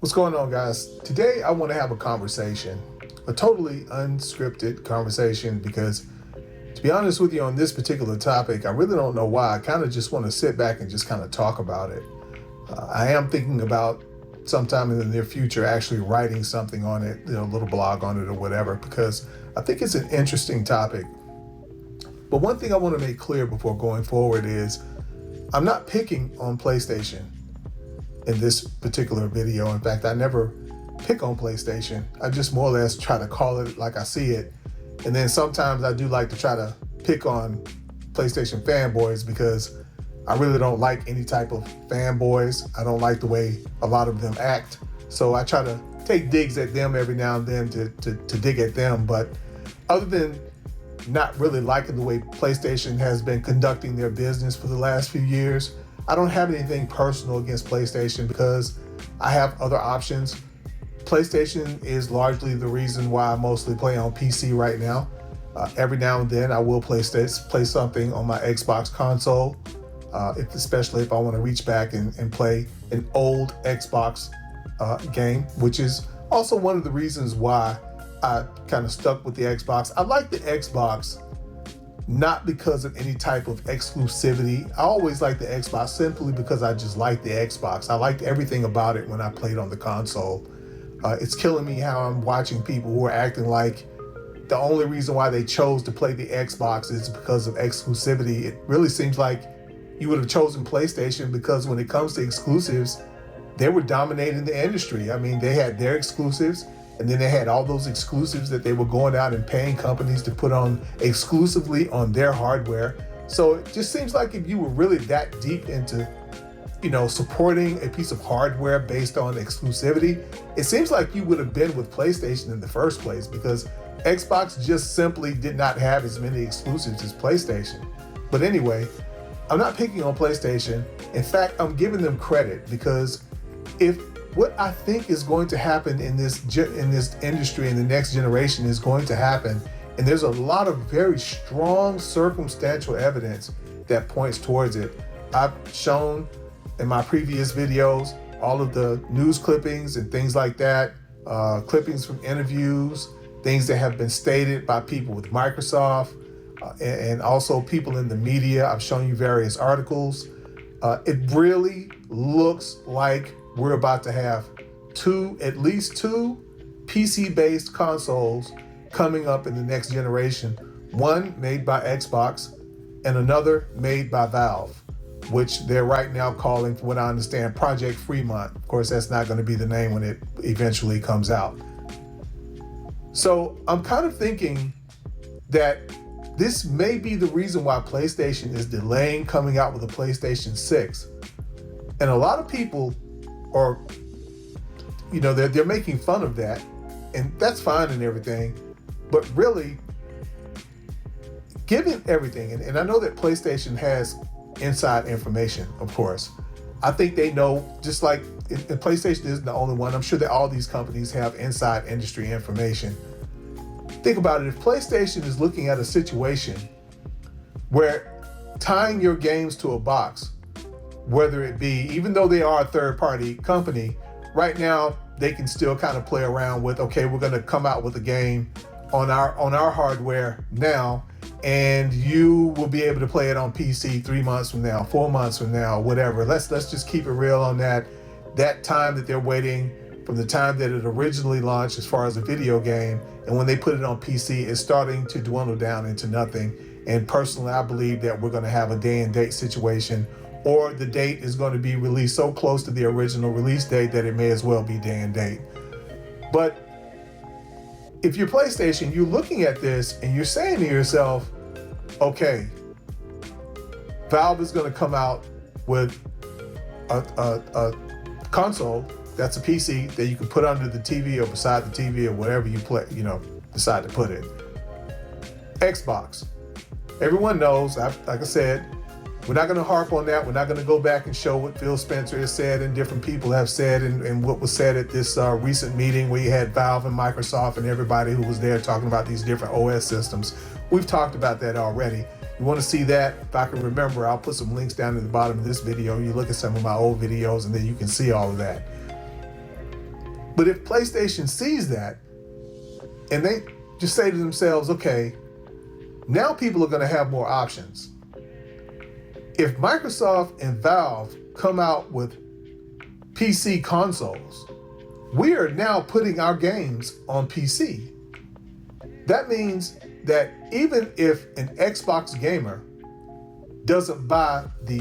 What's going on, guys? Today I want to have a conversation, a totally unscripted conversation, because to be honest with you on this particular topic, I really don't know why. I kind of just want to sit back and just kind of talk about it. I am thinking about sometime in the near future actually writing something on it, a little blog on it or whatever, because I think it's an interesting topic. But one thing I want to make clear before going forward is I'm not picking on PlayStation in this particular video. In fact, I never pick on PlayStation. I just more or less try to call it like I see it. And then sometimes I do like to try to pick on PlayStation fanboys because I really don't like any type of fanboys. I don't like the way a lot of them act. So I try to take digs at them every now and then to dig at them. But other than not really liking the way PlayStation has been conducting their business for the last few years, I don't have anything personal against PlayStation because I have other options. PlayStation is largely the reason why I mostly play on PC right now. Every now and then I will play something on my Xbox console, especially if I want to reach back and play an old Xbox game, which is also one of the reasons why I kind of stuck with the Xbox. I like the Xbox not because of any type of exclusivity. I always liked the Xbox simply because I just liked the Xbox. I liked everything about it when I played on the console. It's killing me how I'm watching people who are acting like the only reason why they chose to play the Xbox is because of exclusivity. It really seems like you would have chosen PlayStation because when it comes to exclusives, they were dominating the industry. I mean, they had their exclusives, and then they had all those exclusives that they were going out and paying companies to put on exclusively on their hardware. So it just seems like if you were really that deep into, supporting a piece of hardware based on exclusivity, it seems like you would have been with PlayStation in the first place, because Xbox just simply did not have as many exclusives as PlayStation. But anyway, I'm not picking on PlayStation. In fact, I'm giving them credit, because if what I think is going to happen in this industry in the next generation is going to happen, and there's a lot of very strong circumstantial evidence that points towards it. I've shown in my previous videos all of the news clippings and things like that, clippings from interviews, things that have been stated by people with Microsoft, and also people in the media. I've shown you various articles. It really looks like we're about to have at least two PC-based consoles coming up in the next generation. One made by Xbox and another made by Valve, which they're right now calling, from what I understand, Project Fremont. Of course, that's not going to be the name when it eventually comes out. So I'm kind of thinking that this may be the reason why PlayStation is delaying coming out with a PlayStation 6. And a lot of people are, they're making fun of that, and that's fine and everything. But really, given everything, and I know that PlayStation has inside information, of course. I think they know, just like, and PlayStation isn't the only one. I'm sure that all these companies have inside industry information. Think about it. If PlayStation is looking at a situation where tying your games to a box, whether it be, even though they are a third-party company, right now they can still kind of play around with, okay, we're going to come out with a game on our hardware now, and you will be able to play it on PC 3 months from now, 4 months from now, whatever. Let's just keep it real on that time that they're waiting from the time that it originally launched as far as a video game, and when they put it on PC, it's starting to dwindle down into nothing. And personally, I believe that we're going to have a day and date situation, or the date is going to be released so close to the original release date that it may as well be day and date. But if you're PlayStation, you're looking at this and you're saying to yourself, okay, Valve is going to come out with a console that's a PC that you can put under the TV or beside the TV or whatever you decide to put it. Xbox. Everyone knows, like I said, we're not going to harp on that. We're not going to go back and show what Phil Spencer has said and different people have said and what was said at this recent meeting where you had Valve and Microsoft and everybody who was there talking about these different OS systems. We've talked about that already. You want to see that? If I can remember, I'll put some links down at the bottom of this video. You look at some of my old videos and then you can see all of that. But if PlayStation sees that and they just say to themselves, okay, now people are going to have more options. If Microsoft and Valve come out with PC consoles, we are now putting our games on PC. That means that even if an Xbox gamer doesn't buy the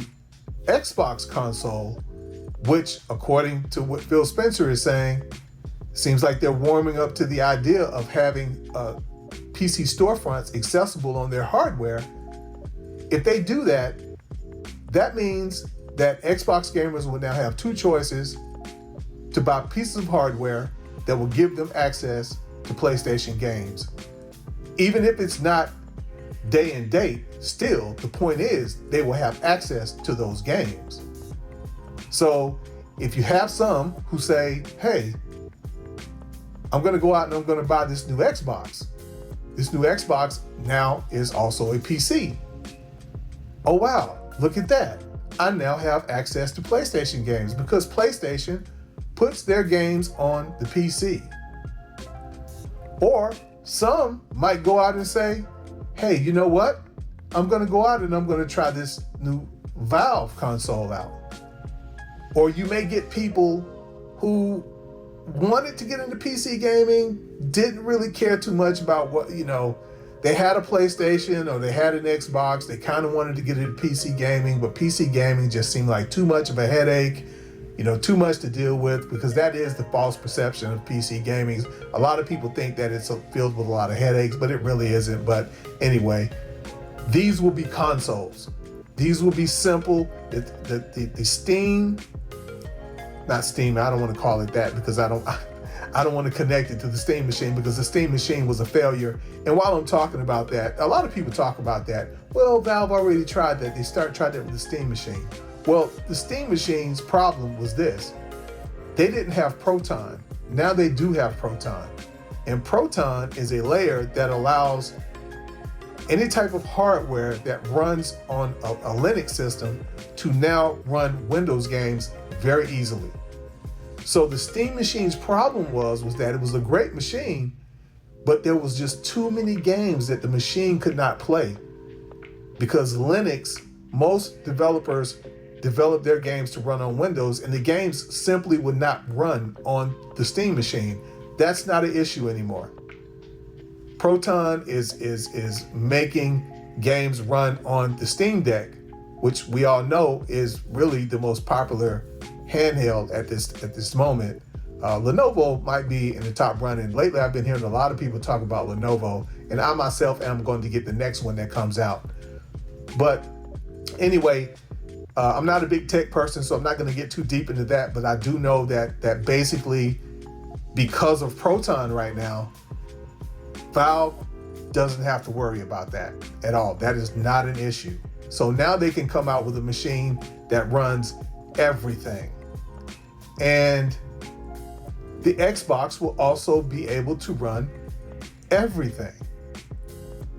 Xbox console, which according to what Phil Spencer is saying, seems like they're warming up to the idea of having PC storefronts accessible on their hardware. If they do that, that means that Xbox gamers will now have two choices to buy pieces of hardware that will give them access to PlayStation games. Even if it's not day and date, still, the point is they will have access to those games. So if you have some who say, hey, I'm going to go out and I'm going to buy this new Xbox. This new Xbox now is also a PC. Oh, wow, look at that. I now have access to PlayStation games because PlayStation puts their games on the PC. Or some might go out and say, hey, you know what? I'm going to go out and I'm going to try this new Valve console out. Or you may get people who wanted to get into PC gaming, didn't really care too much about what, they had a PlayStation or they had an Xbox. They kind of wanted to get into PC gaming, but PC gaming just seemed like too much of a headache, too much to deal with, because that is the false perception of PC gaming. A lot of people think that it's filled with a lot of headaches, but it really isn't. But anyway, these will be consoles. These will be simple. The Steam, not Steam, I don't want to call it that because I don't want to connect it to the Steam machine because the Steam machine was a failure. And while I'm talking about that, a lot of people talk about that. Well, Valve already tried that. They tried that with the Steam machine. Well, the Steam machine's problem was this. They didn't have Proton. Now they do have Proton. And Proton is a layer that allows any type of hardware that runs on a Linux system to now run Windows games very easily. So the Steam machine's problem was that it was a great machine, but there was just too many games that the machine could not play. Because Linux, most developers develop their games to run on Windows, and the games simply would not run on the Steam machine. That's not an issue anymore. Proton is making games run on the Steam Deck, which we all know is really the most popular handheld at this moment. Lenovo might be in the top running. Lately, I've been hearing a lot of people talk about Lenovo, and I myself am going to get the next one that comes out. But anyway, I'm not a big tech person, so I'm not going to get too deep into that. But I do know that basically, because of Proton right now, Valve doesn't have to worry about that at all. That is not an issue. So now they can come out with a machine that runs everything. And the Xbox will also be able to run everything.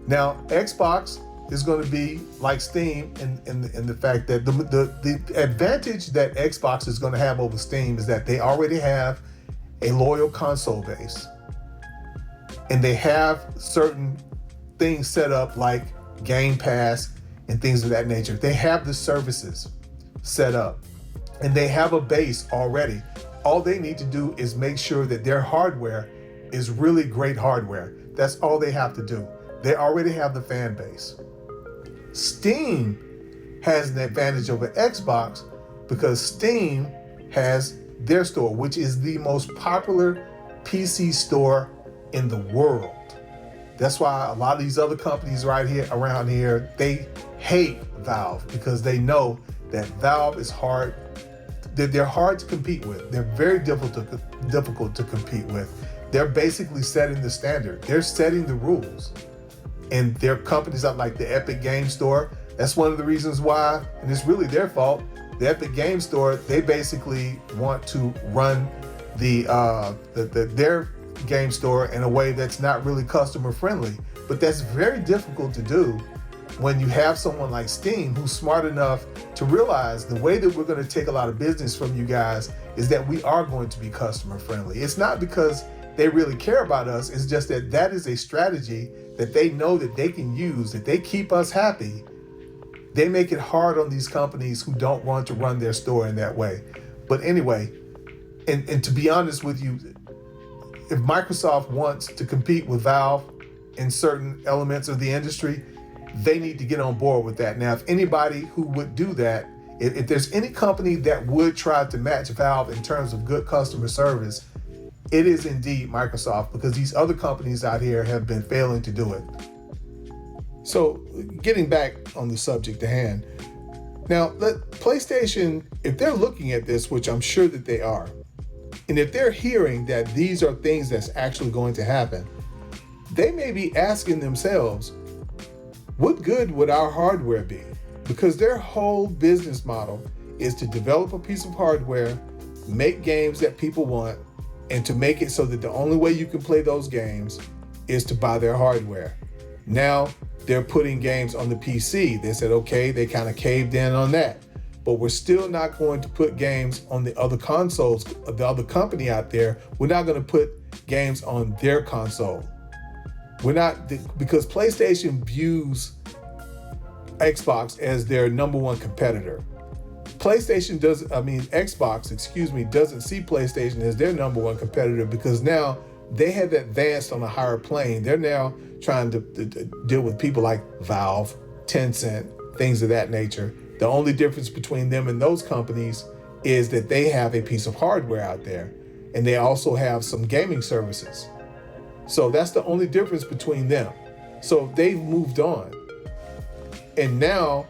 Now, Xbox is going to be like Steam in the fact that the advantage that Xbox is going to have over Steam is that they already have a loyal console base. And they have certain things set up like Game Pass and things of that nature. They have the services set up and they have a base already. All they need to do is make sure that their hardware is really great hardware. That's all they have to do. They already have the fan base. Steam has an advantage over Xbox because Steam has their store, which is the most popular PC store in the world. That's why a lot of these other companies around here, they hate Valve because they know that Valve is hard. They're hard to compete with. They're very difficult to compete with. They're basically setting the standard. They're setting the rules. And there are companies like the Epic Game Store. That's one of the reasons why, and it's really their fault, the Epic Game Store, they basically want to run their game store in a way that's not really customer friendly. But that's very difficult to do when you have someone like Steam who's smart enough to realize the way that we're going to take a lot of business from you guys is that we are going to be customer friendly. It's not because they really care about us. It's just that that is a strategy that they know that they can use, that they keep us happy. They make it hard on these companies who don't want to run their store in that way. But anyway, and to be honest with you, if Microsoft wants to compete with Valve in certain elements of the industry, they need to get on board with that. Now, if anybody who would do that, if there's any company that would try to match Valve in terms of good customer service, it is indeed Microsoft, because these other companies out here have been failing to do it. So getting back on the subject at hand, now PlayStation, if they're looking at this, which I'm sure that they are, and if they're hearing that these are things that's actually going to happen, they may be asking themselves, what good would our hardware be? Because their whole business model is to develop a piece of hardware, make games that people want, and to make it so that the only way you can play those games is to buy their hardware. Now they're putting games on the PC. They said, okay, they kind of caved in on that, but we're still not going to put games on the other consoles, the other company out there. We're not going to put games on their console. We're not, because PlayStation views Xbox as their number one competitor. Xbox, doesn't see PlayStation as their number one competitor, because now they have advanced on a higher plane. They're now trying to deal with people like Valve, Tencent, things of that nature. The only difference between them and those companies is that they have a piece of hardware out there, and they also have some gaming services. So that's the only difference between them. So they've moved on. And now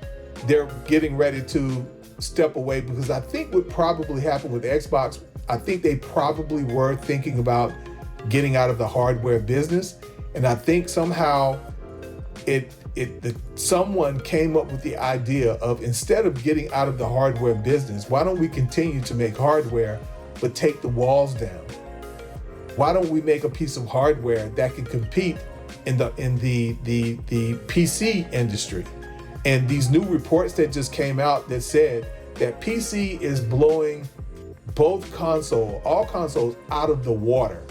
they're getting ready to step away, because I think what probably happened with Xbox, I think they probably were thinking about getting out of the hardware business. And I think somehow someone came up with the idea of, instead of getting out of the hardware business, why don't we continue to make hardware but take the walls down? Why don't we make a piece of hardware that can compete in the PC industry? And these new reports that just came out that said that PC is blowing all consoles out of the water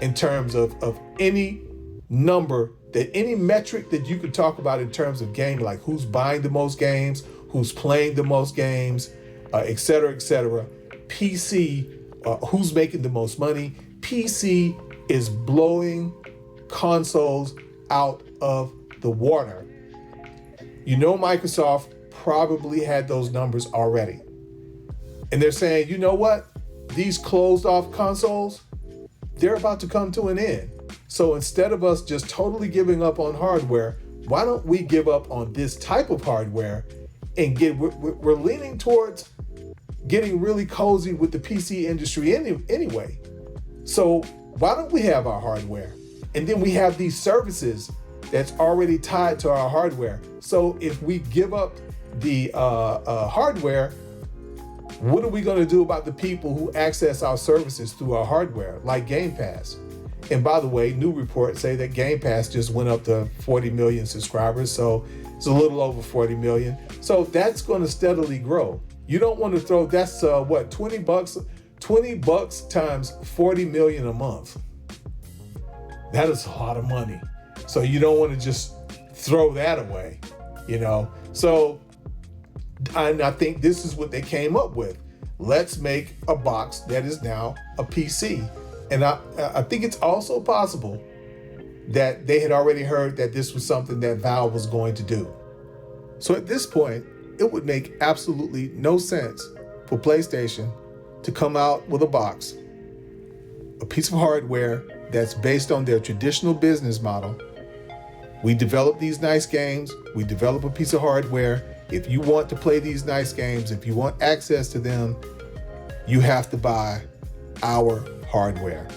in terms of any number, that any metric that you could talk about in terms of game, like who's buying the most games, who's playing the most games, et cetera, PC, who's making the most money. PC is blowing consoles out of the water. You know, Microsoft probably had those numbers already. And they're saying, you know what? These closed off consoles, they're about to come to an end. So instead of us just totally giving up on hardware, why don't we give up on this type of hardware and we're leaning towards getting really cozy with the PC industry anyway. So why don't we have our hardware? And then we have these services that's already tied to our hardware. So if we give up the hardware, what are we going to do about the people who access our services through our hardware, like Game Pass? And by the way, new reports say that Game Pass just went up to 40 million subscribers. So it's a little over 40 million. So that's going to steadily grow. You don't want to throw, that's $20 times 40 million a month. That is a lot of money. So you don't want to just throw that away, you know? So I think this is what they came up with. Let's make a box that is now a PC. And I think it's also possible that they had already heard that this was something that Valve was going to do. So at this point, it would make absolutely no sense for PlayStation to come out with a box, a piece of hardware that's based on their traditional business model. We develop these nice games, we develop a piece of hardware. If you want to play these nice games, if you want access to them, you have to buy our hardware.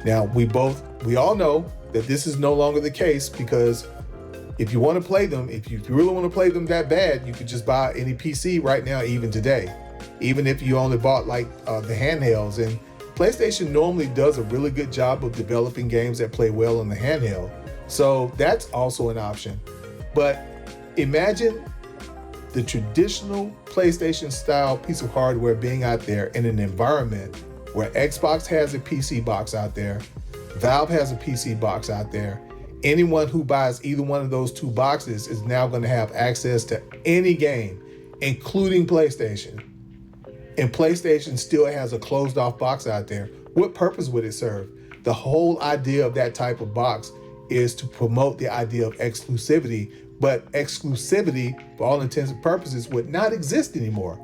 Now, we all know that this is no longer the case, because if you want to play them, if you really want to play them that bad, you could just buy any PC right now, even today, even if you only bought like the handhelds. And PlayStation normally does a really good job of developing games that play well on the handheld. So that's also an option. But imagine the traditional PlayStation style piece of hardware being out there in an environment where Xbox has a PC box out there, Valve has a PC box out there. Anyone who buys either one of those two boxes is now going to have access to any game, including PlayStation. And PlayStation still has a closed off box out there. What purpose would it serve? The whole idea of that type of box is to promote the idea of exclusivity, but exclusivity, for all intents and purposes, would not exist anymore.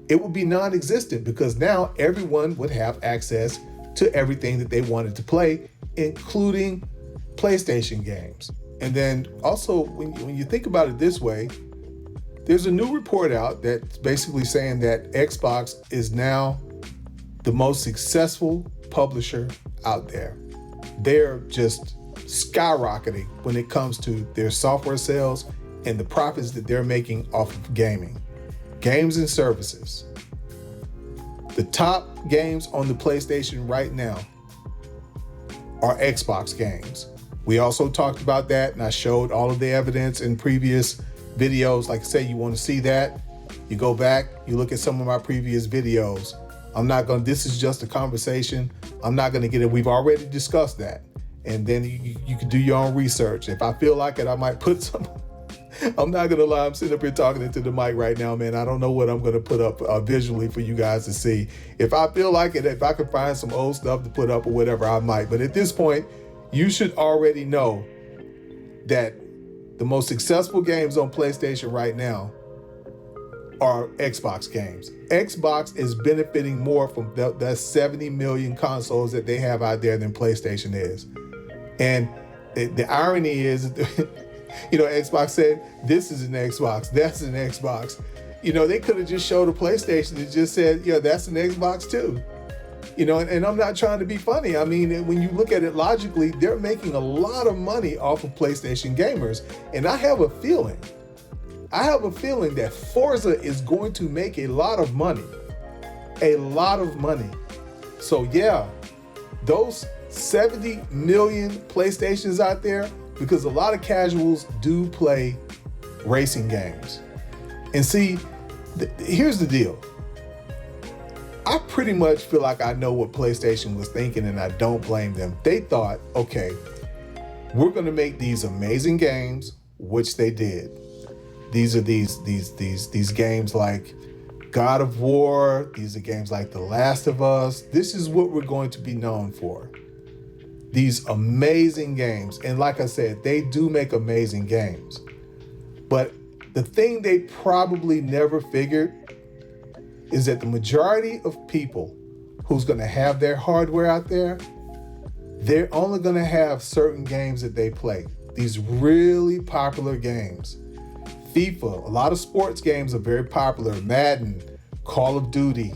It would be non-existent because now everyone would have access to everything that they wanted to play, including PlayStation games. And then also, when you think about it this way, there's a new report out that's basically saying that Xbox is now the most successful publisher out there. They're just skyrocketing when it comes to their software sales and the profits that they're making off of gaming, games and services. The top games on the PlayStation right now are Xbox games. We also talked about that, and I showed all of the evidence in previous videos. Like I say, you want to see that, you go back, you look at some of my previous videos. This is just a conversation. I'm not going to get it. We've already discussed that. And then you can do your own research. If I feel like it, I might put some. I'm not going to lie. I'm sitting up here talking into the mic right now, man. I don't know what I'm going to put up visually for you guys to see. If I feel like it, if I can find some old stuff to put up or whatever, I might. But at this point, you should already know that the most successful games on PlayStation right now are Xbox games. Xbox is benefiting more from the 70 million consoles that they have out there than PlayStation is. And the irony is, Xbox said, this is an Xbox, that's an Xbox. They could have just showed a PlayStation and just said, yeah, that's an Xbox too. And I'm not trying to be funny. I mean, when you look at it logically, they're making a lot of money off of PlayStation gamers. And I have a feeling that Forza is going to make a lot of money. A lot of money. So yeah, those 70 million PlayStations out there, because a lot of casuals do play racing games. And see, here's the deal. I pretty much feel like I know what PlayStation was thinking, and I don't blame them. They thought, okay, we're going to make these amazing games, which they did. These are these games like God of War. These are games like The Last of Us. This is what we're going to be known for. These amazing games. And like I said, they do make amazing games. But the thing they probably never figured is that the majority of people who's going to have their hardware out there, they're only going to have certain games that they play. These really popular games. FIFA, a lot of sports games are very popular. Madden, Call of Duty,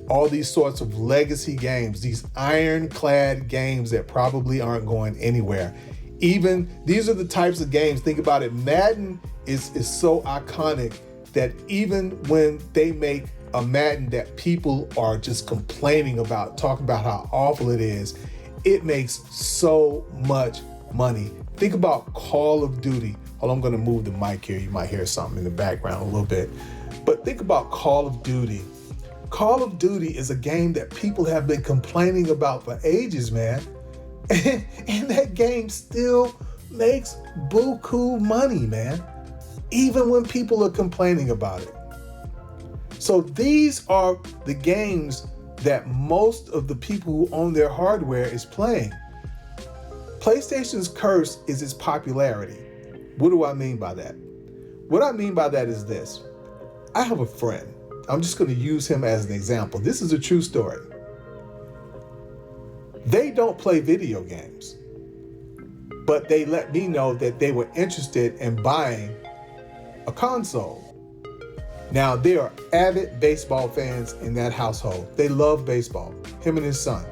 all these sorts of legacy games, these ironclad games that probably aren't going anywhere. Even these are the types of games, think about it, Madden is so iconic that even when they make a Madden that people are just complaining about, talking about how awful it is, it makes so much money. Think about Call of Duty. Hold on, I'm gonna move the mic here. You might hear something in the background a little bit. But think about Call of Duty. Call of Duty is a game that people have been complaining about for ages, man. And that game still makes buku money, man. Even when people are complaining about it. So these are the games that most of the people who own their hardware is playing. PlayStation's curse is its popularity. What do I mean by that? What I mean by that is this. I have a friend. I'm just going to use him as an example. This is a true story. They don't play video games, but they let me know that they were interested in buying a console. Now, they are avid baseball fans in that household. They love baseball, him and his son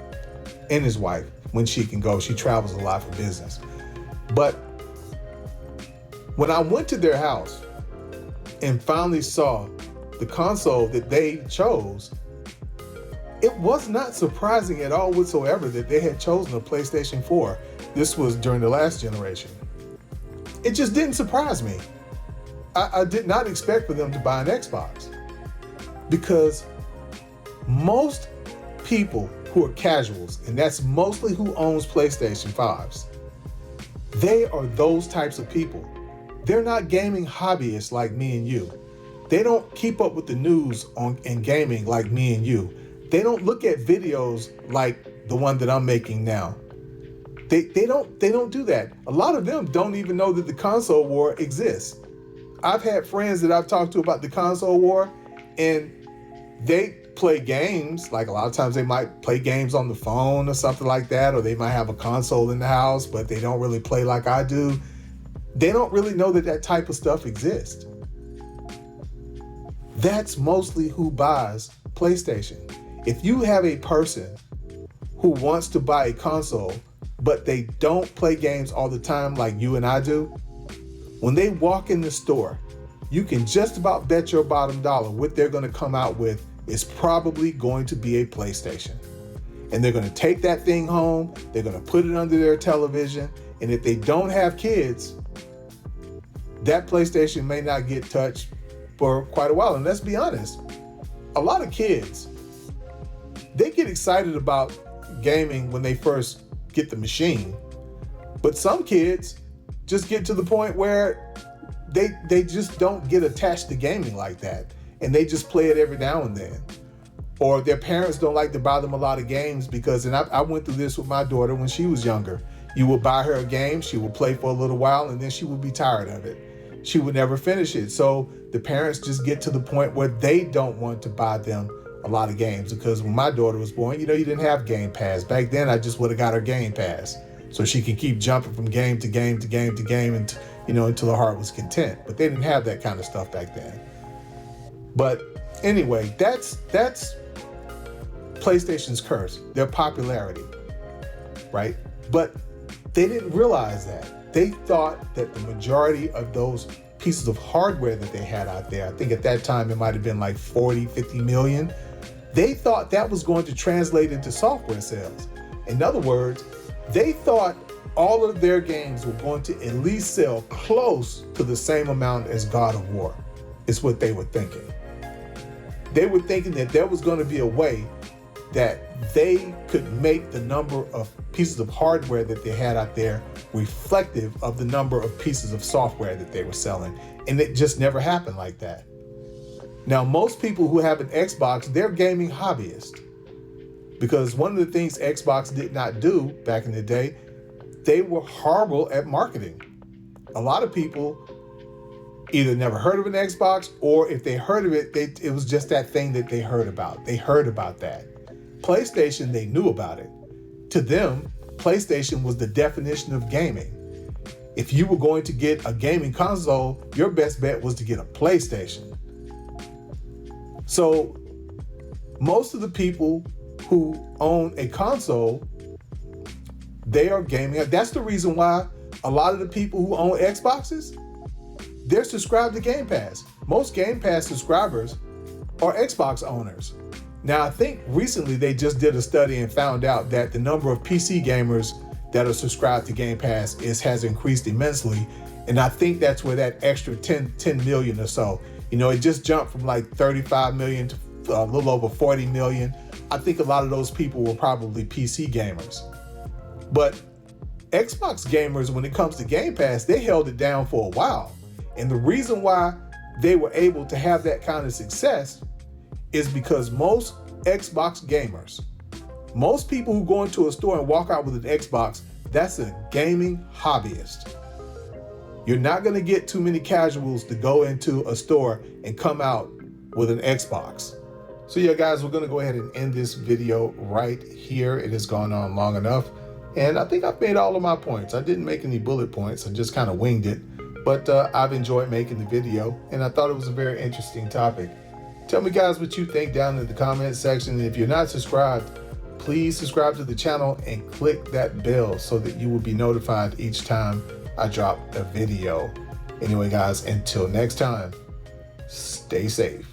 and his wife. When she can go, she travels a lot for business. But when I went to their house and finally saw the console that they chose, it was not surprising at all whatsoever that they had chosen a PlayStation 4. This was during the last generation. It just didn't surprise me. I did not expect for them to buy an Xbox, because most people who are casuals, and that's mostly who owns PlayStation 5s, they are those types of people. They're not gaming hobbyists like me and you. They don't keep up with the news in gaming like me and you. They don't look at videos like the one that I'm making now. They don't do that. A lot of them don't even know that the console war exists. I've had friends that I've talked to about the console war, and they play games. Like, a lot of times they might play games on the phone or something like that, or they might have a console in the house, but they don't really play like I do. They don't really know that that type of stuff exists. That's mostly who buys PlayStation. If you have a person who wants to buy a console, but they don't play games all the time like you and I do, when they walk in the store, you can just about bet your bottom dollar what they're going to come out with is probably going to be a PlayStation. And they're going to take that thing home, they're going to put it under their television, and if they don't have kids, that PlayStation may not get touched for quite a while. And let's be honest, a lot of kids, they get excited about gaming when they first get the machine. But some kids just get to the point where they just don't get attached to gaming like that, and they just play it every now and then. Or their parents don't like to buy them a lot of games because, and I went through this with my daughter when she was younger. You would buy her a game, she would play for a little while, and then she would be tired of it. She would never finish it. So the parents just get to the point where they don't want to buy them a lot of games. Because when my daughter was born, you didn't have Game Pass. Back then, I just would have got her Game Pass so she can keep jumping from game to game to game to game, and until her heart was content. But they didn't have that kind of stuff back then. But anyway, that's PlayStation's curse, their popularity, right? But they didn't realize that. They thought that the majority of those pieces of hardware that they had out there, I think at that time it might have been like 40, 50 million, they thought that was going to translate into software sales. In other words, they thought all of their games were going to at least sell close to the same amount as God of War, is what they were thinking. They were thinking that there was going to be a way that they could make the number of pieces of hardware that they had out there reflective of the number of pieces of software that they were selling. And it just never happened like that. Now, most people who have an Xbox, they're gaming hobbyists. Because one of the things Xbox did not do back in the day, they were horrible at marketing. A lot of people either never heard of an Xbox, or if they heard of it, it was just that thing that they heard about. They heard about that. PlayStation, they knew about it. To them, PlayStation was the definition of gaming. If you were going to get a gaming console, your best bet was to get a PlayStation. So most of the people who own a console, they are gaming. That's the reason why a lot of the people who own Xboxes, they're subscribed to Game Pass. Most Game Pass subscribers are Xbox owners. Now, I think recently they just did a study and found out that the number of PC gamers that are subscribed to Game Pass has increased immensely. And I think that's where that extra 10 million or so, it just jumped from like 35 million to a little over 40 million. I think a lot of those people were probably PC gamers. But Xbox gamers, when it comes to Game Pass, they held it down for a while. And the reason why they were able to have that kind of success is because most Xbox gamers, most people who go into a store and walk out with an Xbox, that's a gaming hobbyist. You're not going to get too many casuals to go into a store and come out with an Xbox. So yeah, guys, we're going to go ahead and end this video right here. It has gone on long enough. And I think I've made all of my points. I didn't make any bullet points. I just kind of winged it. But I've enjoyed making the video, and I thought it was a very interesting topic. Tell me, guys, what you think down in the comment section. And if you're not subscribed, please subscribe to the channel and click that bell so that you will be notified each time I drop a video. Anyway, guys, until next time, stay safe.